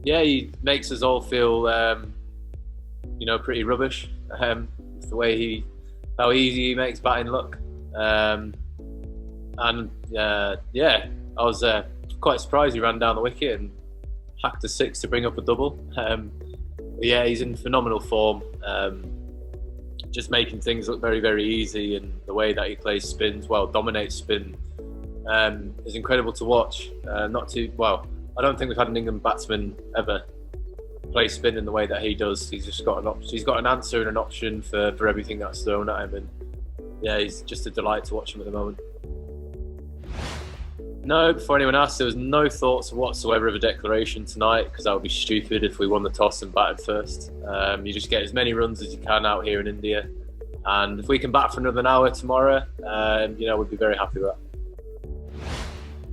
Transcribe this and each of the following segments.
Yeah, he makes us all feel, pretty rubbish. It's the way how easy he makes batting look. Um, and yeah, I was quite surprised he ran down the wicket and hacked a six to bring up a double. But yeah, he's in phenomenal form. Just making things look very, very easy, and the way that he plays spins, dominates spin, is incredible to watch. Not too well. I don't think we've had an England batsman ever play spin in the way that he does. He's just got he's got an answer and an option for everything that's thrown at him, and yeah, he's just a delight to watch him at the moment. No, before anyone asks, there was no thoughts whatsoever of a declaration tonight, because that would be stupid if we won the toss and batted first. You just get as many runs as you can out here in India, and if we can bat for another hour tomorrow, we'd be very happy with that.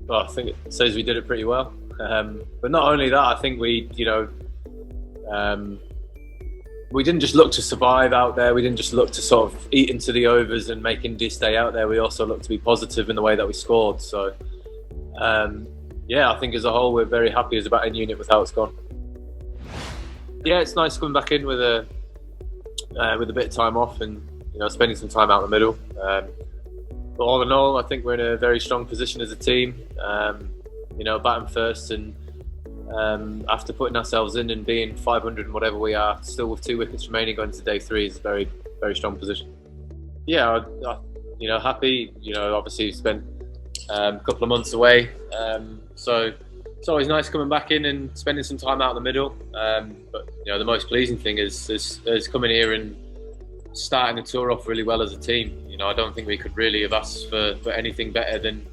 Well, I think it says we did it pretty well. But not only that, I think we didn't just look to survive out there. We didn't just look to sort of eat into the overs and make India stay out there. We also looked to be positive in the way that we scored. So, I think as a whole, we're very happy as a batting unit with how it's gone. Yeah, it's nice coming back in with a bit of time off and spending some time out in the middle. But all in all, I think we're in a very strong position as a team. Batting first, and after putting ourselves in and being 500 and whatever we are, still with 2 wickets remaining going to day 3 is a very, very strong position. Yeah, happy. Obviously spent a couple of months away, so it's always nice coming back in and spending some time out in the middle. But the most pleasing thing is coming here and starting the tour off really well as a team. I don't think we could really have asked for anything better than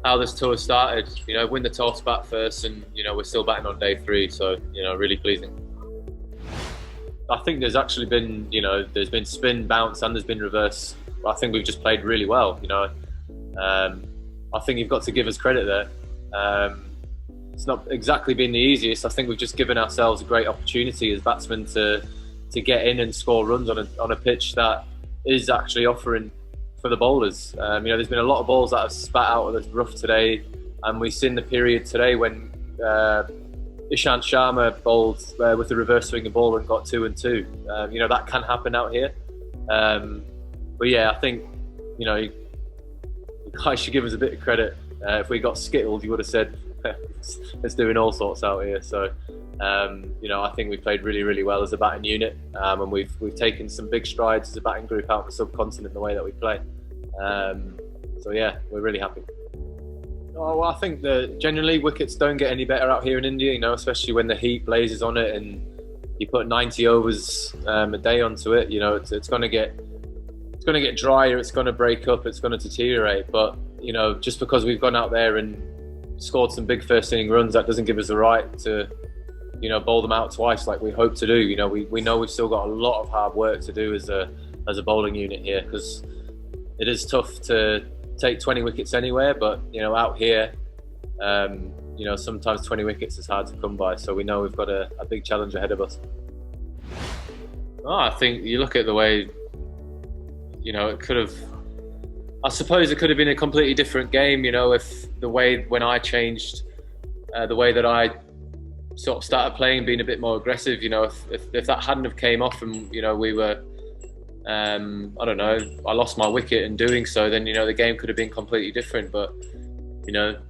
how this tour started. Win the toss, bat first, and we're still batting on day 3, so really pleasing. I think there's actually been there's been spin, bounce, and there's been reverse. I think we've just played really well. I think you've got to give us credit there. It's not exactly been the easiest. I think we've just given ourselves a great opportunity as batsmen to get in and score runs on a pitch that is actually offering for the bowlers. There's been a lot of balls that have spat out of the rough today, and we've seen the period today when Ishant Sharma bowled with the reverse swinging ball and got 2 and 2. That can happen out here. But yeah, I think you guys should give us a bit of credit. If we got skittled, you would have said it's doing all sorts out here. So I think we played really, really well as a batting unit, and we've taken some big strides as a batting group out in the subcontinent in the way that we play. So yeah, we're really happy. Oh, well, I think that generally wickets don't get any better out here in India, especially when the heat blazes on it and you put 90 overs a day onto it. It's going to get drier, it's going to break up, it's going to deteriorate. But just because we've gone out there and scored some big first inning runs, that doesn't give us the right to bowl them out twice like we hope to do. We know we've still got a lot of hard work to do as a bowling unit here, because it is tough to take 20 wickets anywhere, but out here, sometimes 20 wickets is hard to come by. So we know we've got a big challenge ahead of us. I think you look at the way, it could have. I suppose it could have been a completely different game, if the way when I changed, the way that I sort of started playing, being a bit more aggressive. If that hadn't have came off and we were, I don't know, I lost my wicket in doing so, then the game could have been completely different. But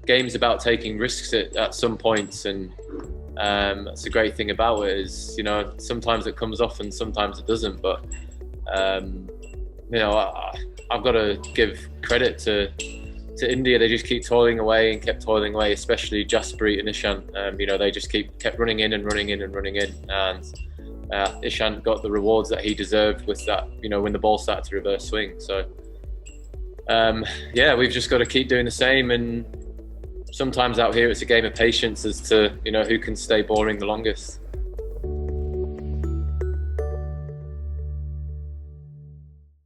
game's about taking risks at some points, and that's the great thing about it is sometimes it comes off and sometimes it doesn't. But I've got to give credit to India. They just keep toiling away and kept toiling away, especially Jasprit and Ishant. They just kept running in and running in and running in, and Ishant got the rewards that he deserved with that, when the ball started to reverse swing. So we've just got to keep doing the same, and sometimes out here it's a game of patience as to who can stay boring the longest.